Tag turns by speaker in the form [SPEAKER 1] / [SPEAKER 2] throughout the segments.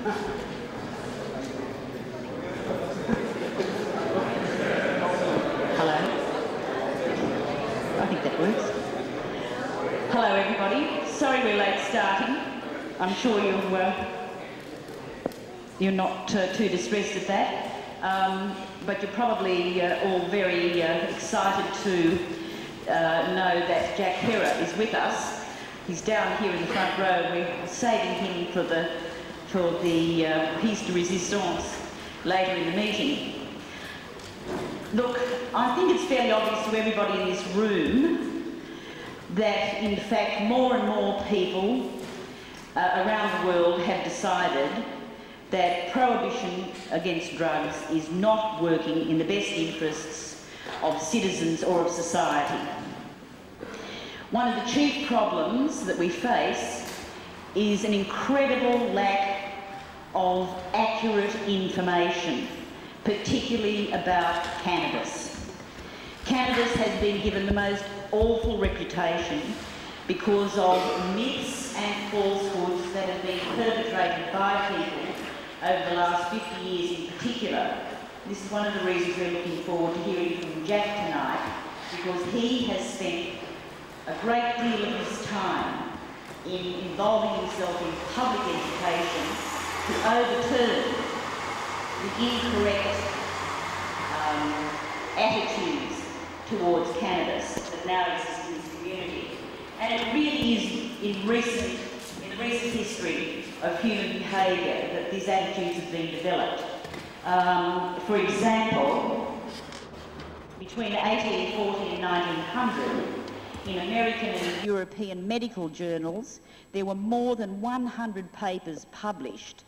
[SPEAKER 1] Hello. I think that works. Hello, everybody. Sorry we're late starting. I'm sure you're not too distressed at that, but you're probably all very excited to know that Jack Herer is with us. He's down here in the front row. We're saving him for the piece de resistance later in the meeting. Look, I think it's fairly obvious to everybody in this room that, in fact, more and more people around the world have decided that prohibition against drugs is not working in the best interests of citizens or of society. One of the chief problems that we face is an incredible lack of accurate information, particularly about cannabis. Cannabis has been given the most awful reputation because of myths and falsehoods that have been perpetrated by people over the last 50 years in particular. This is one of the reasons we're looking forward to hearing from Jack tonight, because he has spent a great deal of his time in involving himself in public education to overturn the incorrect attitudes towards cannabis that now exist in this community. And it really is in the recent history of human behaviour that these attitudes have been developed. For example, between 1840 and 1900, in American and European medical journals, there were more than 100 papers published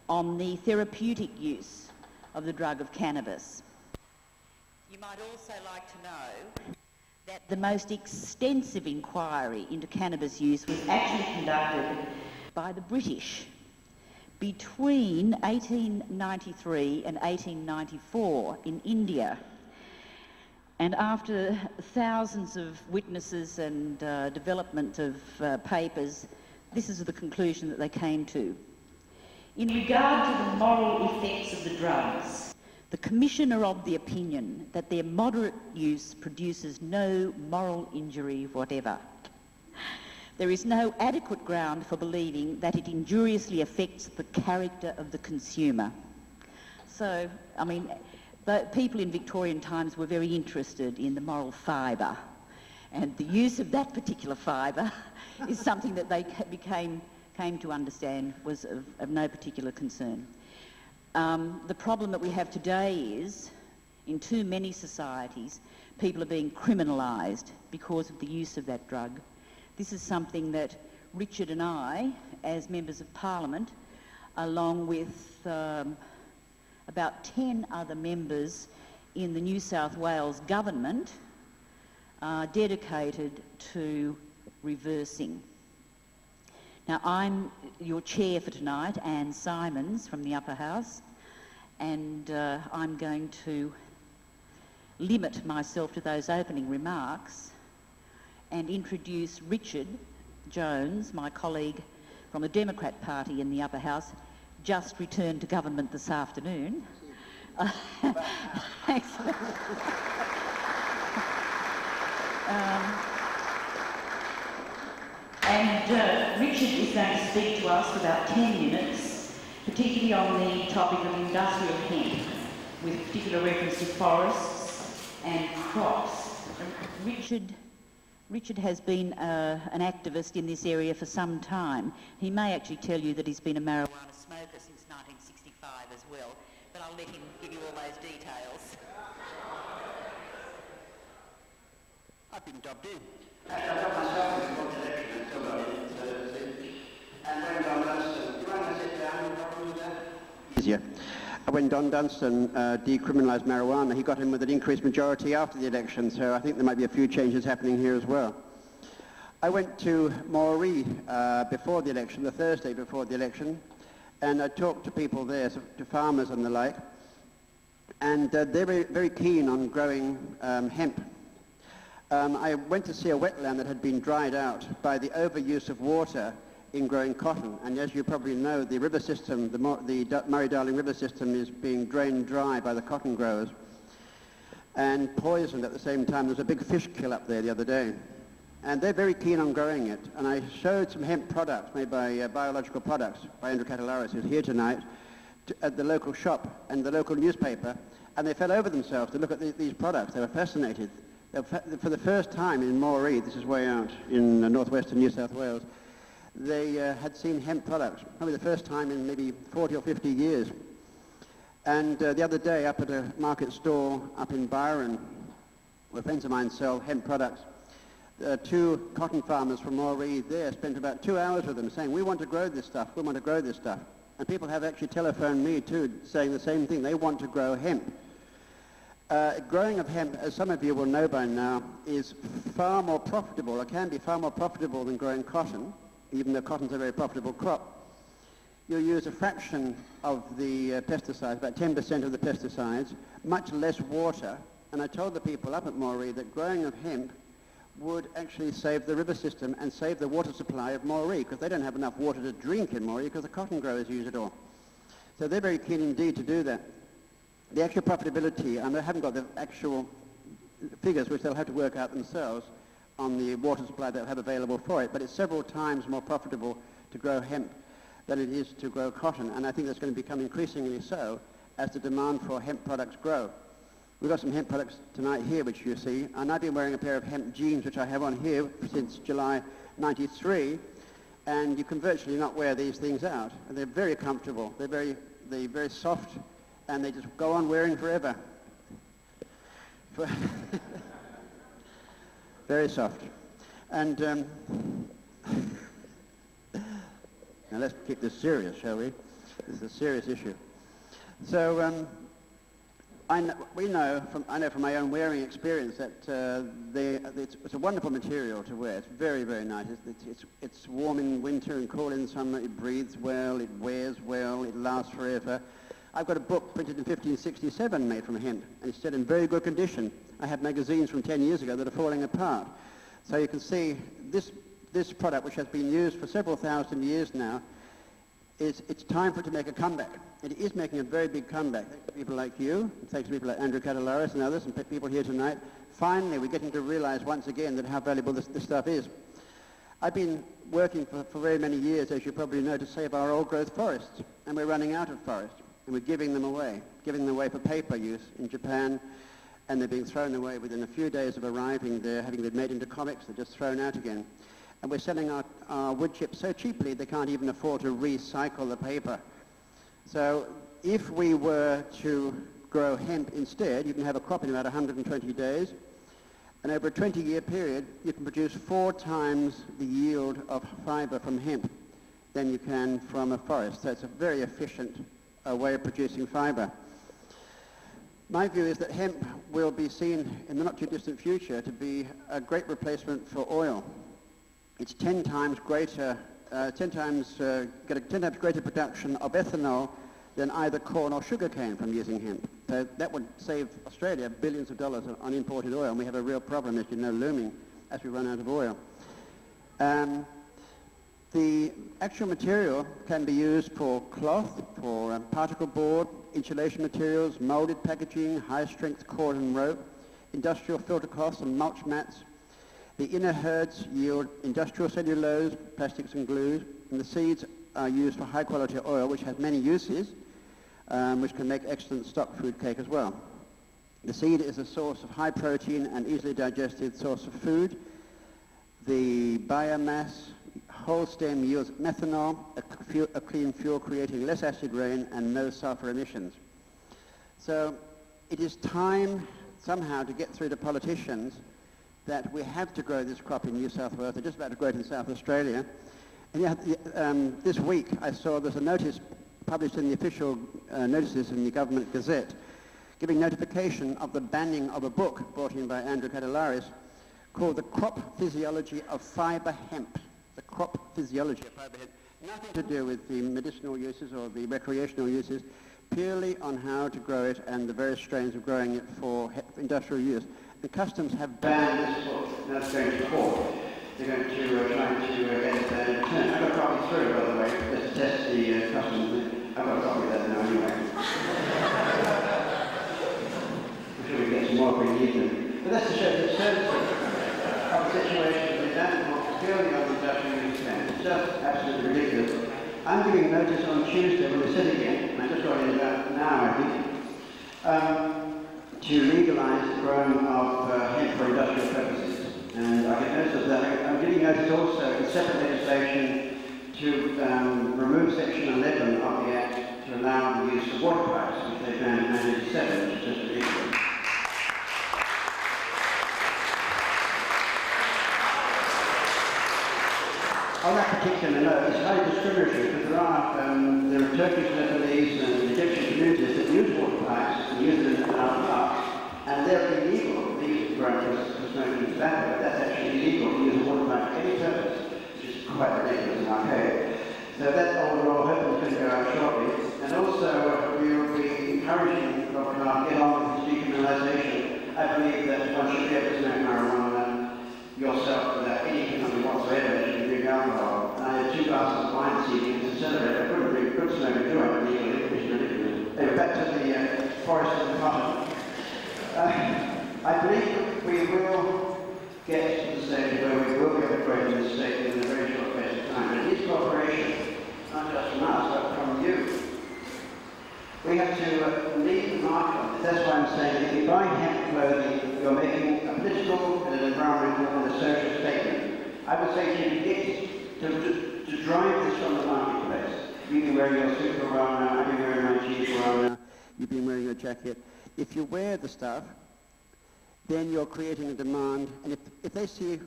[SPEAKER 1] on the therapeutic use of the drug of cannabis. You might also like to know that the most extensive inquiry into cannabis use was actually conducted by the British between 1893 and 1894 in India. And after thousands of witnesses and development of papers, this is the conclusion that they came to. In regard to the moral effects of the drugs, the Commission are of the opinion that their moderate use produces no moral injury whatever. There is no adequate ground for believing that it injuriously affects the character of the consumer. So, I mean, but people in Victorian times were very interested in the moral fibre, and the use of that particular fibre is something that they came to understand was of no particular concern. The problem that we have today is, in too many societies, people are being criminalised because of the use of that drug. This is something that Richard and I, as members of Parliament, along with about 10 other members in the New South Wales government, are dedicated to reversing. Now, I'm your chair for tonight, Anne Simons from the Upper House, and I'm going to limit myself to those opening remarks and introduce Richard Jones, my colleague from the Democrat Party in the Upper House, just returned to government this afternoon. Excellent. Richard is going to speak to us for about 10 minutes, particularly on the topic of industrial hemp, with particular reference to forests and crops. Richard has been an activist in this area for some time. He may actually tell you that he's been a marijuana smoker since 1965 as well, but I'll let him give you all those details.
[SPEAKER 2] I've been dubbed in.
[SPEAKER 3] I got myself in the election and somebody and when Don Dunstan, do you want to sit down and talk with that?
[SPEAKER 2] Easier. When Don Dunstan decriminalised marijuana, he got in with an increased majority after the election, so I think there might be a few changes happening here as well. I went to Moree before the election, the Thursday before the election, and I talked to people there, to farmers and the like, and they were very keen on growing hemp. I went to see a wetland that had been dried out by the overuse of water in growing cotton. And as you probably know, the river system, the Murray-Darling River system, is being drained dry by the cotton growers and poisoned at the same time. There was a big fish kill up there the other day. And they're very keen on growing it. And I showed some hemp products made by Biological Products by Andrew Catalaris, who's here tonight, at the local shop and the local newspaper. And they fell over themselves to look at these products. They were fascinated. For the first time in Moree, this is way out in northwestern New South Wales, they had seen hemp products, probably the first time in maybe 40 or 50 years. And the other day, up at a market stall up in Byron, where friends of mine sell hemp products, two cotton farmers from Moree there spent about 2 hours with them saying, we want to grow this stuff, we want to grow this stuff. And people have actually telephoned me too, saying the same thing. They want to grow hemp. Growing of hemp, as some of you will know by now, is far more profitable, or can be far more profitable than growing cotton, even though cotton's a very profitable crop. You'll use a fraction of the pesticides, about 10% of the pesticides, much less water. And I told the people up at Moree that growing of hemp would actually save the river system and save the water supply of Moree, because they don't have enough water to drink in Moree because the cotton growers use it all. So they're very keen indeed to do that. The actual profitability, and I haven't got the actual figures which they'll have to work out themselves on the water supply they'll have available for it, but it's several times more profitable to grow hemp than it is to grow cotton, and I think that's going to become increasingly so as the demand for hemp products grow. We've got some hemp products tonight here, which you see, and I've been wearing a pair of hemp jeans, which I have on here since July '93, and you can virtually not wear these things out. And they're very comfortable, they're very soft, and they just go on wearing forever. Very soft. And now let's keep this serious, shall we? This is a serious issue. So I know from my own wearing experience that it's a wonderful material to wear. It's very, very nice. It's warm in winter and cool in summer. It breathes well. It wears well. It lasts forever. I've got a book printed in 1567 made from hemp, and it's still in very good condition. I have magazines from 10 years ago that are falling apart. So you can see this product, which has been used for several thousand years now, it's time for it to make a comeback. It is making a very big comeback. Thanks to people like you, thanks to people like Andrew Catalaris and others, and people here tonight. Finally, we're getting to realize once again that how valuable this stuff is. I've been working for very many years, as you probably know, to save our old growth forests, and we're running out of forest, and we're giving them away for paper use in Japan, and they're being thrown away within a few days of arriving there, having been made into comics. They're just thrown out again. And we're selling our wood chips so cheaply they can't even afford to recycle the paper. So if we were to grow hemp instead, you can have a crop in about 120 days, and over a 20-year period you can produce 4 times the yield of fiber from hemp than you can from a forest. So it's a very efficient way of producing fiber. My view is that hemp will be seen in the not too distant future to be a great replacement for oil. It's 10 times greater, 10 times greater production of ethanol than either corn or sugarcane from using hemp. So that would save Australia billions of dollars on imported oil, and we have a real problem, as you know, looming as we run out of oil. The actual material can be used for cloth, for particle board, insulation materials, molded packaging, high-strength cord and rope, industrial filter cloths and mulch mats. The inner herds yield industrial cellulose, plastics and glues, and the seeds are used for high-quality oil, which has many uses, which can make excellent stock food cake as well. The seed is a source of high protein and easily digested source of food. The biomass whole stem yields methanol, a clean fuel creating less acid rain and no sulfur emissions. So it is time somehow to get through to politicians that we have to grow this crop in New South Wales. They're just about to grow it in South Australia. And yet, this week I saw there's a notice published in the official notices in the Government Gazette giving notification of the banning of a book brought in by Andrew Catalaris called The Crop Physiology of Fiber Hemp. The crop physiology of fiber hemp. Nothing to do with the medicinal uses or the recreational uses, purely on how to grow it and the various strains of growing it for industrial use. The Customs have banned this book. Now it's going to court. They're going to try to get it banned in turn. I've got a copy
[SPEAKER 3] more if we need them. But that's to show the absurdity of the situation. They don't want purely on the industrial use land. It's just absolutely ridiculous. I'm giving notice on Tuesday when we sit again, I just got in about now, I think, to legalise the growing of hemp for industrial purposes. And I get notice of that. I'm giving notice also in separate legislation to remove Section 11 of the Act to allow the use of water pipes, which they banned in 1987, which is just ridiculous. On that particular note, it's highly discriminatory because there are Turkish, Lebanese and Egyptian communities that use water pipes and use them in our parks, and they're illegal. These growers for smoking tobacco, that's actually illegal to use a water pipe for any purpose, which is quite ridiculous and archaic. So that overall hopefully is going to go out shortly. And also we will be encouraging Dr. Mark to get on with his decriminalisation. I believe that one should be able to smoke marijuana yourself without any penalty whatsoever. Alcohol. And I had 2 glasses of wine this evening to celebrate. I couldn't smoke a joint legally, which is ridiculous. Anyway, back to the forest and the cotton. I believe we will get to the stage where we will be able to grow in this state in a very short space of time. And it needs cooperation, not just from us, but from you. We have to lead the market on this. That's why I'm saying that if you buy hemp clothing, you're making a political and an environmental and a social statement. I would say to you, to drive this from the marketplace. You've been wearing your suit for a while now, I've been wearing my jeans for a while now, you've been wearing your jacket. If you wear the stuff, then you're creating a demand, and if they see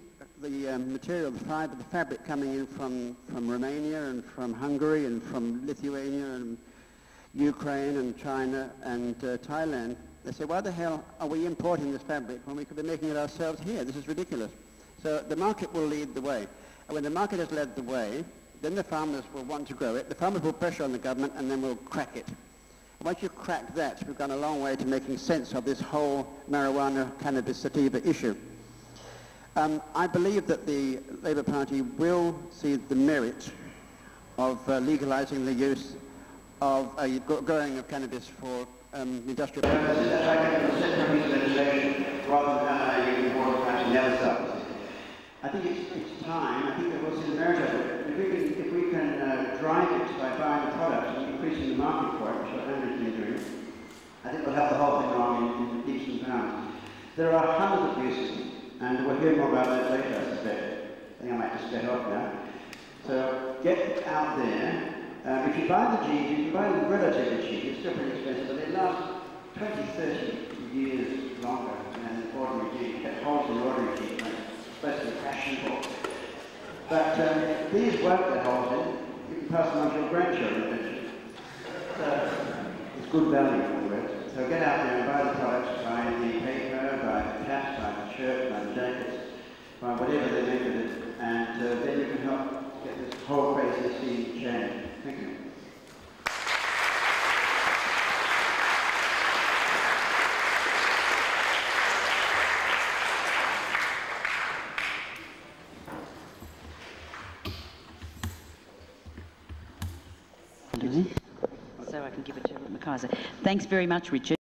[SPEAKER 3] the material, the fibre, the fabric coming in from Romania and from Hungary and from Lithuania and Ukraine and China and Thailand, they say, why the hell are we importing this fabric when we could be making it ourselves here? This is ridiculous. So the market will lead the way. And when the market has led the way, then the farmers will want to grow it. The farmers will pressure on the government and then we'll crack it. And once you crack that, we've gone a long way to making sense of this whole marijuana, cannabis, sativa issue. I believe that the Labour Party will see the merit of legalising the use of growing of cannabis for industrial purposes. I think it's time. I think that we'll see the merit of it. If we can drive it by buying the product and increasing the market for it, which what Andrew's been doing, I think we'll have the whole thing on in leaps and bounds. There are hundreds of uses, and we'll hear more about that later, I suspect. I think I might just get off now. So get out there. If you buy the jeans, you can buy them relatively cheap. It's still pretty expensive, but they last 20, 30 years longer than an ordinary jean. You get holes in the ordinary jean. Supposed to be fashionable. But these won't get holes in. You can pass them on to your grandchildren eventually. So it's good value for it. So get out there and buy the products, buy the paper, buy the caps, buy the shirt, buy the jackets, buy whatever they make with it, and then you can help get this whole crazy scene changed. Thank you.
[SPEAKER 1] So I can give it to McKaiser. Thanks very much, Richard.